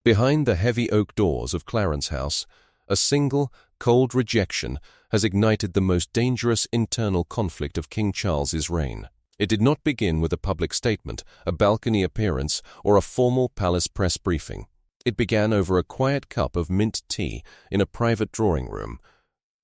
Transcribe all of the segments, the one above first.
Behind the heavy oak doors of Clarence House, a single, cold rejection has ignited the most dangerous internal conflict of King Charles's reign. It did not begin with a public statement, a balcony appearance, or a formal palace press briefing. It began over a quiet cup of mint tea in a private drawing room,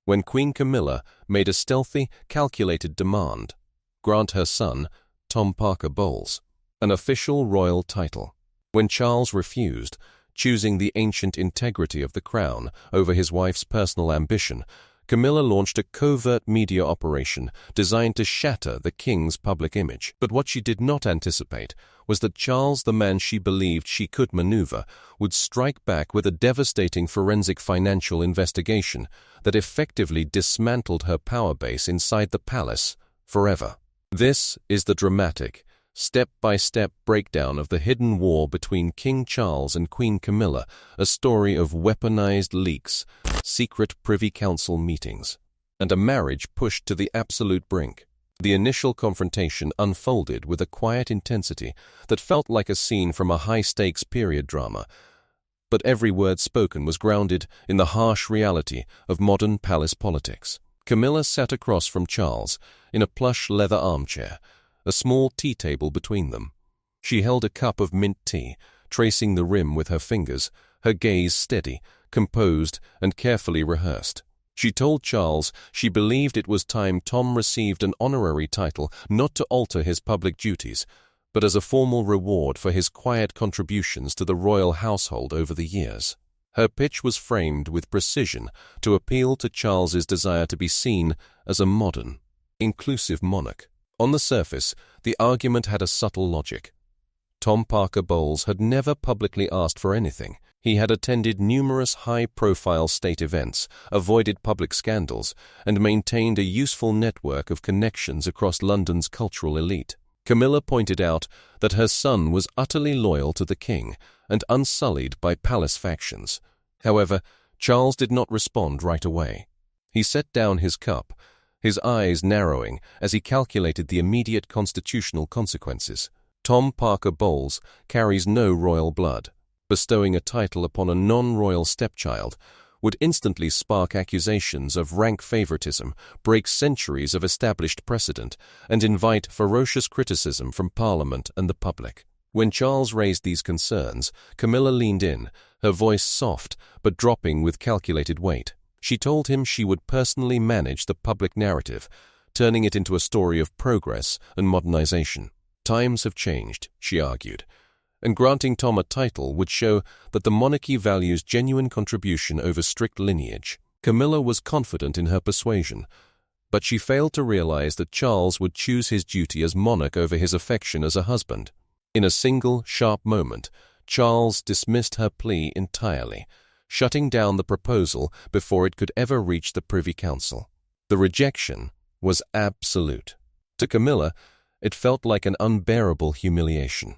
when Queen Camilla made a stealthy, calculated demand: grant her son, Tom Parker Bowles, an official royal title. When Charles refused, choosing the ancient integrity of the crown over his wife's personal ambition, Camilla launched a covert media operation designed to shatter the king's public image. But what she did not anticipate was that Charles, the man she believed she could maneuver, would strike back with a devastating forensic financial investigation that effectively dismantled her power base inside the palace forever. This is the dramatic, step-by-step breakdown of the hidden war between King Charles and Queen Camilla, a story of weaponized leaks, secret Privy Council meetings, and a marriage pushed to the absolute brink. The initial confrontation unfolded with a quiet intensity that felt like a scene from a high-stakes period drama, but every word spoken was grounded in the harsh reality of modern palace politics. Camilla sat across from Charles in a plush leather armchair, a small tea table between them. She held a cup of mint tea, tracing the rim with her fingers, her gaze steady, composed, and carefully rehearsed. She told Charles she believed it was time Tom received an honorary title, not to alter his public duties, but as a formal reward for his quiet contributions to the royal household over the years. Her pitch was framed with precision to appeal to Charles's desire to be seen as a modern, inclusive monarch. On the surface, the argument had a subtle logic. Tom Parker Bowles had never publicly asked for anything. He had attended numerous high-profile state events, avoided public scandals, and maintained a useful network of connections across London's cultural elite. Camilla pointed out that her son was utterly loyal to the king and unsullied by palace factions. However, Charles did not respond right away. He set down his cup, his eyes narrowing as he calculated the immediate constitutional consequences. Tom Parker Bowles carries no royal blood. Bestowing a title upon a non-royal stepchild would instantly spark accusations of rank favoritism, break centuries of established precedent, and invite ferocious criticism from Parliament and the public. When Charles raised these concerns, Camilla leaned in, her voice soft but dropping with calculated weight. She told him she would personally manage the public narrative, turning it into a story of progress and modernization. Times have changed, she argued, and granting Tom a title would show that the monarchy values genuine contribution over strict lineage. Camilla was confident in her persuasion, but she failed to realize that Charles would choose his duty as monarch over his affection as a husband. In a single, sharp moment, Charles dismissed her plea entirely, shutting down the proposal before it could ever reach the Privy Council. The rejection was absolute. To Camilla, it felt like an unbearable humiliation.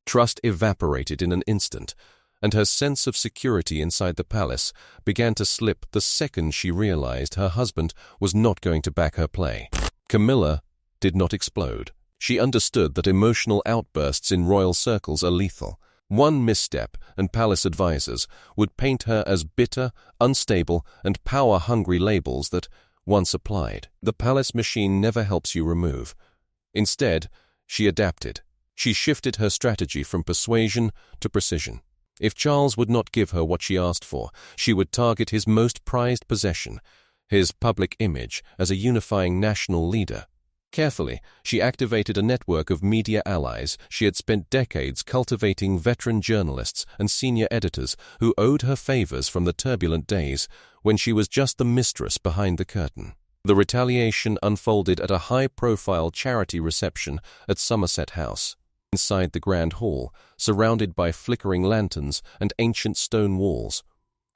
Trust evaporated in an instant, and her sense of security inside the palace began to slip the second she realized her husband was not going to back her play. Camilla did not explode. She understood that emotional outbursts in royal circles are lethal. One misstep, and palace advisors would paint her as bitter, unstable, and power-hungry labels that, once applied, the palace machine never helps you remove. Instead, she adapted. She shifted her strategy from persuasion to precision. If Charles would not give her what she asked for, she would target his most prized possession, his public image as a unifying national leader. Carefully, she activated a network of media allies. She had spent decades cultivating veteran journalists and senior editors who owed her favors from the turbulent days when she was just the mistress behind the curtain. The retaliation unfolded at a high-profile charity reception at Somerset House. Inside the grand hall, surrounded by flickering lanterns and ancient stone walls,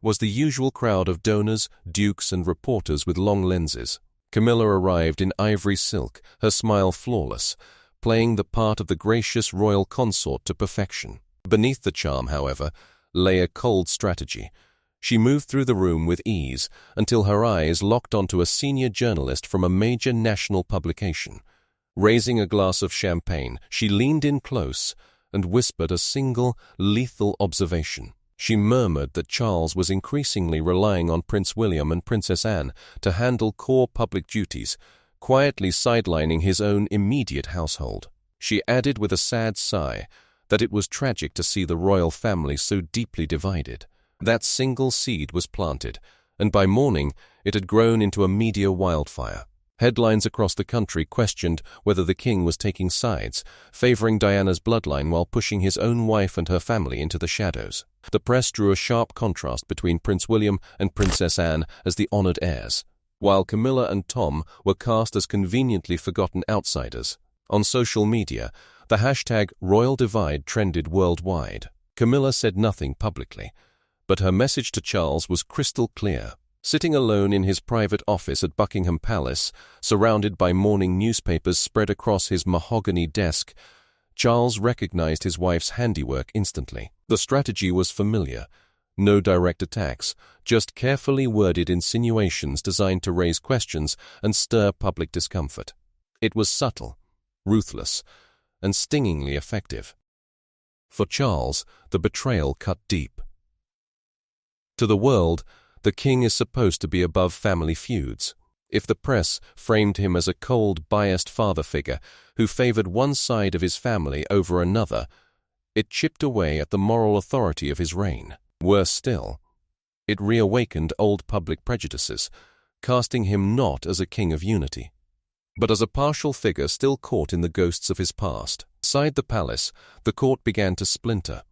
was the usual crowd of donors, dukes, and reporters with long lenses. Camilla arrived in ivory silk, her smile flawless, playing the part of the gracious royal consort to perfection. Beneath the charm, however, lay a cold strategy. She moved through the room with ease until her eyes locked onto a senior journalist from a major national publication. Raising a glass of champagne, she leaned in close and whispered a single, lethal observation. She murmured that Charles was increasingly relying on Prince William and Princess Anne to handle core public duties, quietly sidelining his own immediate household. She added with a sad sigh that it was tragic to see the royal family so deeply divided. That single seed was planted, and by morning it had grown into a media wildfire. Headlines across the country questioned whether the king was taking sides, favoring Diana's bloodline while pushing his own wife and her family into the shadows. The press drew a sharp contrast between Prince William and Princess Anne as the honored heirs, while Camilla and Tom were cast as conveniently forgotten outsiders. On social media, the hashtag Royal Divide trended worldwide. Camilla said nothing publicly, but her message to Charles was crystal clear. Sitting alone in his private office at Buckingham Palace, surrounded by morning newspapers spread across his mahogany desk, Charles recognized his wife's handiwork instantly. The strategy was familiar. No direct attacks, just carefully worded insinuations designed to raise questions and stir public discomfort. It was subtle, ruthless, and stingingly effective. For Charles, the betrayal cut deep. To the world, the king is supposed to be above family feuds. If the press framed him as a cold, biased father figure who favored one side of his family over another, it chipped away at the moral authority of his reign. Worse still, it reawakened old public prejudices, casting him not as a king of unity, but as a partial figure still caught in the ghosts of his past. Inside the palace, the court began to splinter.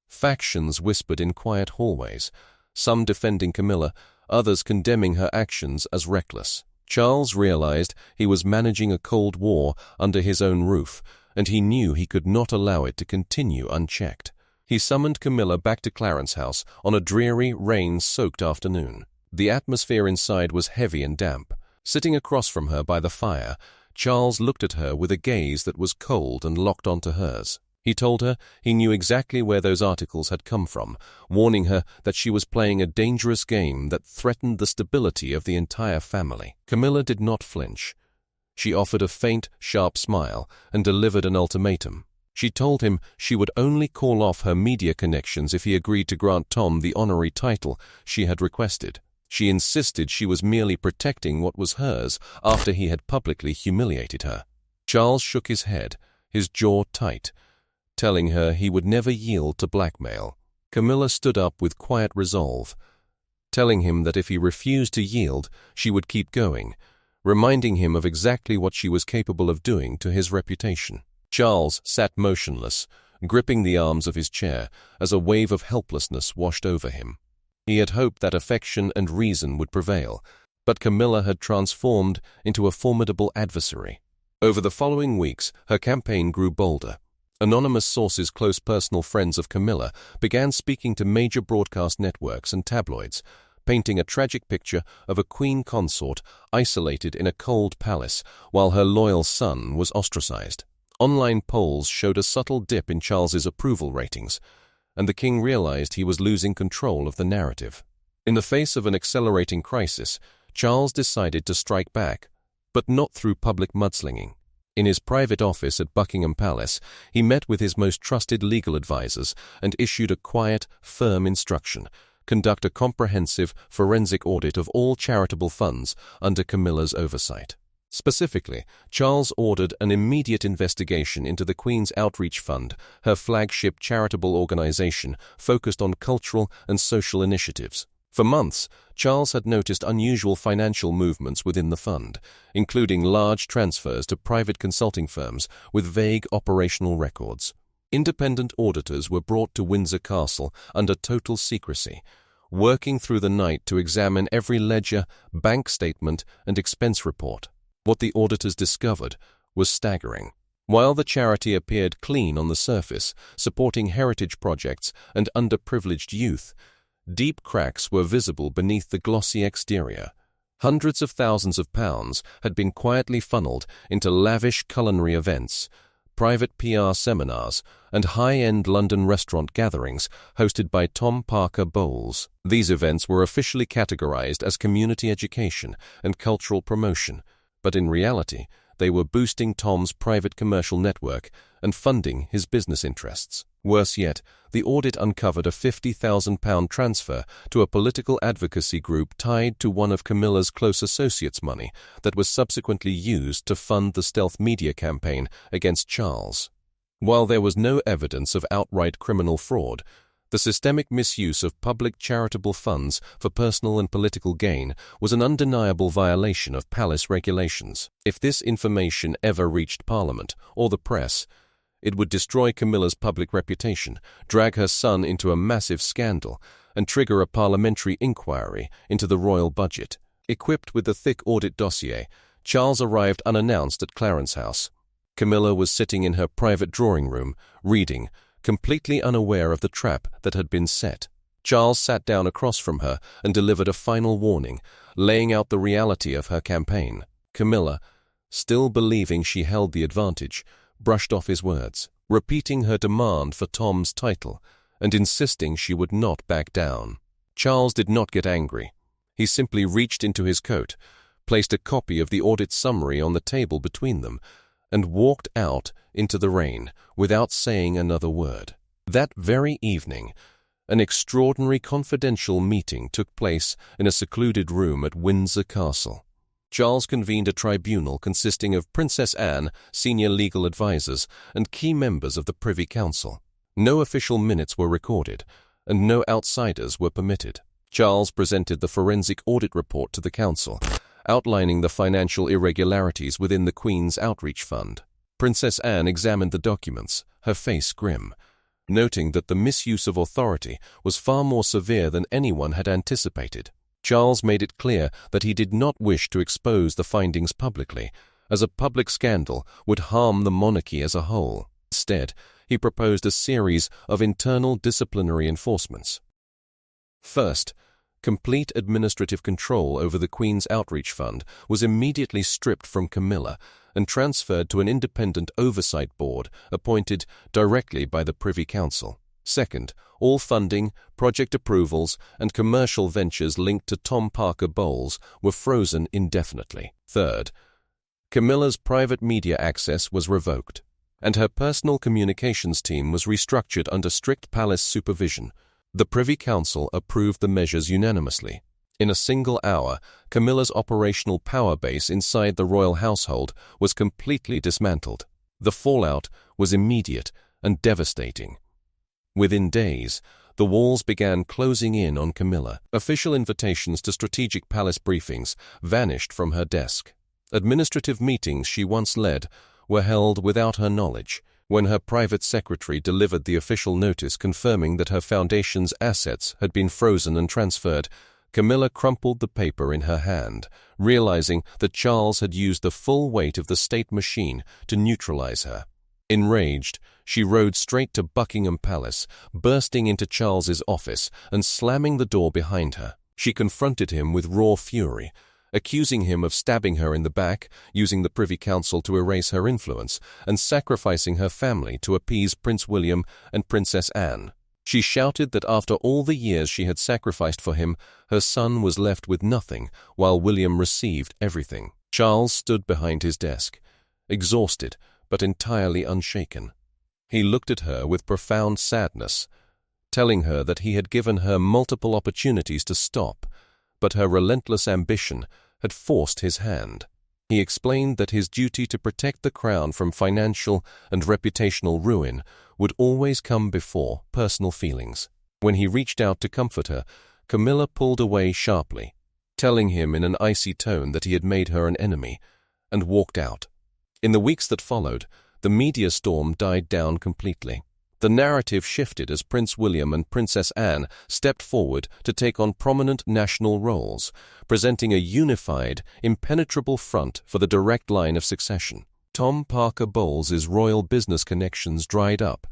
Factions whispered in quiet hallways, some defending Camilla, others condemning her actions as reckless. Charles realized he was managing a cold war under his own roof, and he knew he could not allow it to continue unchecked. He summoned Camilla back to Clarence House on a dreary, rain-soaked afternoon. The atmosphere inside was heavy and damp. Sitting across from her by the fire, Charles looked at her with a gaze that was cold and locked onto hers. He told her he knew exactly where those articles had come from, warning her that she was playing a dangerous game that threatened the stability of the entire family. Camilla did not flinch. She offered a faint, sharp smile and delivered an ultimatum. She told him she would only call off her media connections if he agreed to grant Tom the honorary title she had requested. She insisted she was merely protecting what was hers after he had publicly humiliated her. Charles shook his head, his jaw tight, telling her he would never yield to blackmail. Camilla stood up with quiet resolve, telling him that if he refused to yield, she would keep going, reminding him of exactly what she was capable of doing to his reputation. Charles sat motionless, gripping the arms of his chair as a wave of helplessness washed over him. He had hoped that affection and reason would prevail, but Camilla had transformed into a formidable adversary. Over the following weeks, her campaign grew bolder. Anonymous sources, close personal friends of Camilla, began speaking to major broadcast networks and tabloids, painting a tragic picture of a queen consort isolated in a cold palace while her loyal son was ostracized. Online polls showed a subtle dip in Charles's approval ratings, and the king realized he was losing control of the narrative. In the face of an accelerating crisis, Charles decided to strike back, but not through public mudslinging. In his private office at Buckingham Palace, he met with his most trusted legal advisors and issued a quiet, firm instruction: conduct a comprehensive forensic audit of all charitable funds under Camilla's oversight. Specifically, Charles ordered an immediate investigation into the Queen's Outreach Fund, her flagship charitable organization focused on cultural and social initiatives. For months, Charles had noticed unusual financial movements within the fund, including large transfers to private consulting firms with vague operational records. Independent auditors were brought to Windsor Castle under total secrecy, working through the night to examine every ledger, bank statement, and expense report. What the auditors discovered was staggering. While the charity appeared clean on the surface, supporting heritage projects and underprivileged youth, deep cracks were visible beneath the glossy exterior. Hundreds of thousands of pounds had been quietly funneled into lavish culinary events, private PR seminars, and high-end London restaurant gatherings hosted by Tom Parker Bowles. These events were officially categorized as community education and cultural promotion, but in reality, they were boosting Tom's private commercial network and funding his business interests. Worse yet, the audit uncovered a £50,000 transfer to a political advocacy group tied to one of Camilla's close associates' money that was subsequently used to fund the stealth media campaign against Charles. While there was no evidence of outright criminal fraud, the systemic misuse of public charitable funds for personal and political gain was an undeniable violation of palace regulations. If this information ever reached Parliament or the press, it would destroy Camilla's public reputation, drag her son into a massive scandal, and trigger a parliamentary inquiry into the royal budget. Equipped with the thick audit dossier, Charles arrived unannounced at Clarence House. Camilla was sitting in her private drawing room, reading, completely unaware of the trap that had been set. Charles sat down across from her and delivered a final warning, laying out the reality of her campaign. Camilla, still believing she held the advantage, brushed off his words, repeating her demand for Tom's title and insisting she would not back down. Charles did not get angry. He simply reached into his coat, placed a copy of the audit summary on the table between them, and walked out into the rain without saying another word. That very evening, an extraordinary confidential meeting took place in a secluded room at Windsor Castle. Charles convened a tribunal consisting of Princess Anne, senior legal advisers, and key members of the Privy Council. No official minutes were recorded, and no outsiders were permitted. Charles presented the forensic audit report to the council, outlining the financial irregularities within the Queen's Outreach Fund. Princess Anne examined the documents, her face grim, noting that the misuse of authority was far more severe than anyone had anticipated. Charles made it clear that he did not wish to expose the findings publicly, as a public scandal would harm the monarchy as a whole. Instead, he proposed a series of internal disciplinary enforcements. First, complete administrative control over the Queen's Outreach Fund was immediately stripped from Camilla and transferred to an independent oversight board appointed directly by the Privy Council. Second, all funding, project approvals, and commercial ventures linked to Tom Parker Bowles were frozen indefinitely. Third, Camilla's private media access was revoked, and her personal communications team was restructured under strict palace supervision. The Privy Council approved the measures unanimously. In a single hour, Camilla's operational power base inside the royal household was completely dismantled. The fallout was immediate and devastating. Within days, the walls began closing in on Camilla. Official invitations to strategic palace briefings vanished from her desk. Administrative meetings she once led were held without her knowledge. When her private secretary delivered the official notice confirming that her foundation's assets had been frozen and transferred, Camilla crumpled the paper in her hand, realizing that Charles had used the full weight of the state machine to neutralize her. Enraged, she rode straight to Buckingham Palace, bursting into Charles's office and slamming the door behind her. She confronted him with raw fury, accusing him of stabbing her in the back, using the Privy Council to erase her influence, and sacrificing her family to appease Prince William and Princess Anne. She shouted that after all the years she had sacrificed for him, her son was left with nothing, while William received everything. Charles stood behind his desk, exhausted but entirely unshaken. He looked at her with profound sadness, telling her that he had given her multiple opportunities to stop, but her relentless ambition had forced his hand. He explained that his duty to protect the crown from financial and reputational ruin would always come before personal feelings. When he reached out to comfort her, Camilla pulled away sharply, telling him in an icy tone that he had made her an enemy, and walked out. In the weeks that followed, the media storm died down completely. The narrative shifted as Prince William and Princess Anne stepped forward to take on prominent national roles, presenting a unified, impenetrable front for the direct line of succession. Tom Parker Bowles's royal business connections dried up,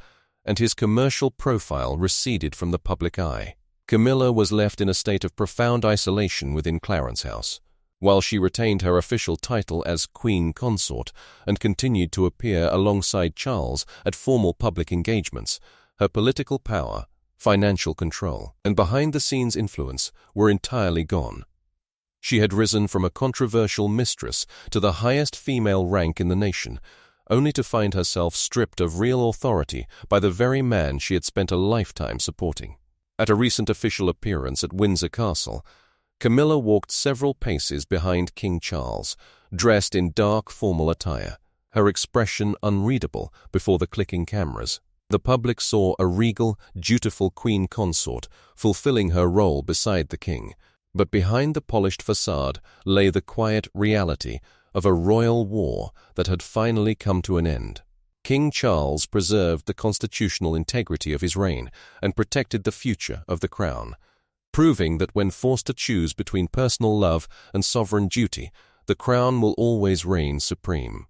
and his commercial profile receded from the public eye. Camilla was left in a state of profound isolation within Clarence House. While she retained her official title as Queen Consort and continued to appear alongside Charles at formal public engagements, her political power, financial control, and behind-the-scenes influence were entirely gone. She had risen from a controversial mistress to the highest female rank in the nation, only to find herself stripped of real authority by the very man she had spent a lifetime supporting. At a recent official appearance at Windsor Castle, Camilla walked several paces behind King Charles, dressed in dark formal attire, her expression unreadable before the clicking cameras. The public saw a regal, dutiful queen consort fulfilling her role beside the king, but behind the polished facade lay the quiet reality of a royal war that had finally come to an end. King Charles preserved the constitutional integrity of his reign and protected the future of the crown, proving that when forced to choose between personal love and sovereign duty, the crown will always reign supreme.